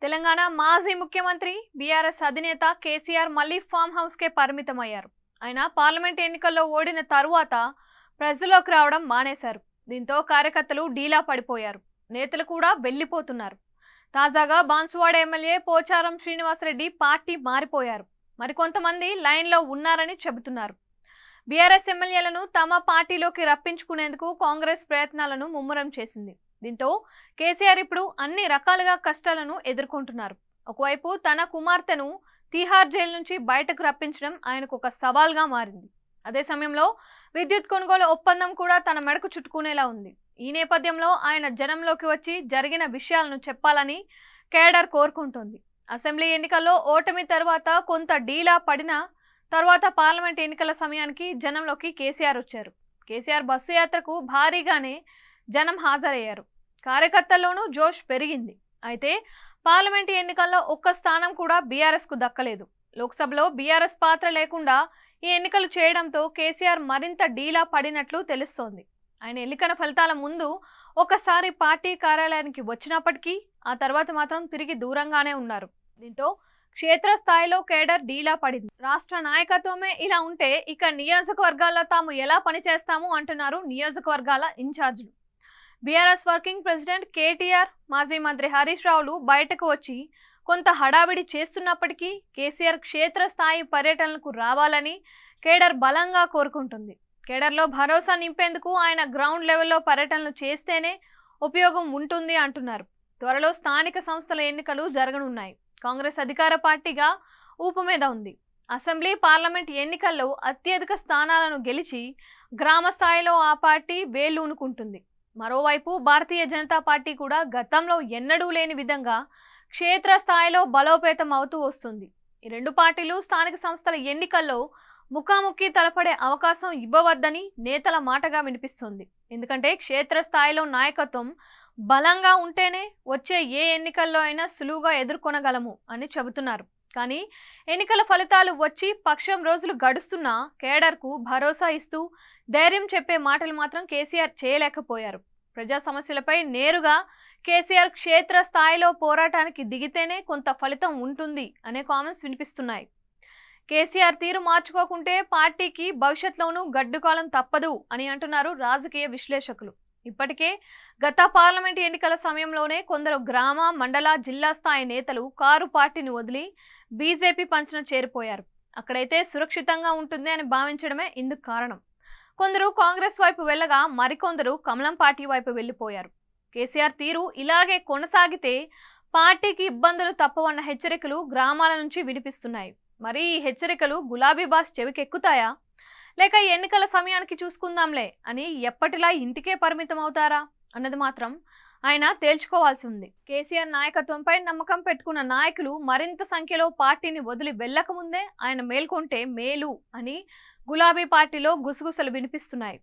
తెలంగాణ మాజీ ముఖ్యమంత్రి బీఆర్ఎస్ అధినేత కేసీఆర్ మళ్లీ ఫామ్ హౌస్ కే పరిమితమయ్యారు. ఆయన పార్లమెంట్ ఎన్నికల్లో ఓడిన తరువాత ప్రజల్లోకి రావడం మానేశారు. దీంతో కార్యకర్తలు డీలా పడిపోయారు. నేతలు కూడా వెళ్లిపోతున్నారు. తాజాగా బాన్సువాడ ఎమ్మెల్యే పోచారం శ్రీనివాసరెడ్డి పార్టీ మారిపోయారు. మరికొంతమంది లైన్లో ఉన్నారని చెబుతున్నారు. బీఆర్ఎస్ ఎమ్మెల్యేలను తమ పార్టీలోకి రప్పించుకునేందుకు కాంగ్రెస్ ప్రయత్నాలను ముమ్మరం చేసింది. దీంతో కేసీఆర్ ఇప్పుడు అన్ని రకాలుగా కష్టాలను ఎదుర్కొంటున్నారు. ఒకవైపు తన కుమార్తెను తిహార్ జైలు నుంచి బయటకు రప్పించడం ఆయనకు ఒక సవాల్గా మారింది. అదే సమయంలో విద్యుత్ కొనుగోలు ఒప్పందం కూడా తన మెడకు చుట్టుకునేలా ఉంది. ఈ నేపథ్యంలో ఆయన జనంలోకి వచ్చి జరిగిన విషయాలను చెప్పాలని కేడర్ కోరుకుంటోంది. అసెంబ్లీ ఎన్నికల్లో ఓటమి తర్వాత కొంత డీలా పడిన తర్వాత పార్లమెంట్ ఎన్నికల సమయానికి జనంలోకి కేసీఆర్ వచ్చారు. కేసీఆర్ బస్సు యాత్రకు భారీగానే జనం హాజరయ్యారు. కార్యకర్తల్లోనూ జోష్ పెరిగింది. అయితే పార్లమెంటు ఎన్నికల్లో ఒక్క స్థానం కూడా బీఆర్ఎస్ కు దక్కలేదు. లోక్సభలో బీఆర్ఎస్ పాత్ర లేకుండా ఈ ఎన్నికలు చేయడంతో కేసీఆర్ మరింత డీలా పడినట్లు తెలుస్తోంది. ఆయన ఎన్నికల ఫలితాల ముందు ఒకసారి పార్టీ కార్యాలయానికి వచ్చినప్పటికీ ఆ తర్వాత మాత్రం తిరిగి దూరంగానే ఉన్నారు. దీంతో క్షేత్రస్థాయిలో కేడర్ డీలా పడింది. రాష్ట్ర నాయకత్వమే ఇలా ఉంటే ఇక నియోజకవర్గాల్లో తాము ఎలా పనిచేస్తాము అంటున్నారు నియోజకవర్గాల ఇన్ఛార్జీలు. బీఆర్ఎస్ వర్కింగ్ ప్రెసిడెంట్ కేటీఆర్, మాజీ మంత్రి హరీష్ రావులు బయటకు వచ్చి కొంత హడావిడి చేస్తున్నప్పటికీ కేసీఆర్ క్షేత్రస్థాయి పర్యటనలకు రావాలని కేడర్ బలంగా కోరుకుంటుంది. కేడర్లో భరోసా నింపేందుకు ఆయన గ్రౌండ్ లెవెల్లో పర్యటనలు చేస్తేనే ఉపయోగం ఉంటుంది అంటున్నారు. త్వరలో స్థానిక సంస్థల ఎన్నికలు జరగనున్నాయి. కాంగ్రెస్ అధికార పార్టీగా ఊపు మీద ఉంది. అసెంబ్లీ, పార్లమెంట్ ఎన్నికల్లో అత్యధిక స్థానాలను గెలిచి గ్రామ స్థాయిలో ఆ పార్టీ వేళ్లూనుకుంటుంది. మరోవైపు భారతీయ జనతా పార్టీ కూడా గతంలో ఎన్నడూ లేని విధంగా క్షేత్రస్థాయిలో బలోపేతం అవుతూ వస్తుంది. ఈ రెండు పార్టీలు స్థానిక సంస్థల ఎన్నికల్లో ముఖాముఖి తలపడే అవకాశం ఇవ్వవద్దని నేతల మాటగా వినిపిస్తుంది. ఎందుకంటే క్షేత్రస్థాయిలో నాయకత్వం బలంగా ఉంటేనే వచ్చే ఏ ఎన్నికల్లో అయినా సులువుగా ఎదుర్కొనగలము అని చెబుతున్నారు. కానీ ఎన్నికల ఫలితాలు వచ్చి పక్షం రోజులు గడుస్తున్నా కేడర్కు భరోసా ఇస్తూ ధైర్యం చెప్పే మాటలు మాత్రం కేసీఆర్ చేయలేకపోయారు. ప్రజా సమస్యలపై నేరుగా కేసీఆర్ క్షేత్ర స్థాయిలో పోరాటానికి దిగితేనే కొంత ఫలితం ఉంటుంది అనే కామెంట్స్ వినిపిస్తున్నాయి. కేసీఆర్ తీరు మార్చుకోకుంటే పార్టీకి భవిష్యత్తులోనూ గడ్డుకాలం తప్పదు అని అంటున్నారు రాజకీయ విశ్లేషకులు. ఇప్పటికే గత పార్లమెంటు ఎన్నికల సమయంలోనే కొందరు గ్రామ, మండల, జిల్లా స్థాయి నేతలు కారు పార్టీని వదిలి బీజేపీ పంచన చేరిపోయారు. అక్కడైతే సురక్షితంగా ఉంటుంది అని భావించడమే ఇందుకు కారణం. కొందరు కాంగ్రెస్ వైపు వెళ్ళగా మరికొందరు కమలం పార్టీ వైపు వెళ్లిపోయారు. కేసీఆర్ తీరు ఇలాగే కొనసాగితే పార్టీకి ఇబ్బందులు తప్పవన్న హెచ్చరికలు గ్రామాల నుంచి వినిపిస్తున్నాయి. మరి ఈ హెచ్చరికలు గులాబీ బాస్ చెవికెక్కుతాయా, లేక ఎన్నికల సమయానికి చూసుకుందాంలే అని ఎప్పటిలా ఇంటికే పరిమితం అవుతారా అన్నది మాత్రం ఆయన తేల్చుకోవాల్సి ఉంది. కేసీఆర్ నాయకత్వంపై నమ్మకం పెట్టుకున్న నాయకులు మరింత సంఖ్యలో పార్టీని వదిలి వెళ్లకముందే ఆయన మేల్కొంటే మేలు అని గులాబీ పార్టీలో గుసగుసలు వినిపిస్తున్నాయి.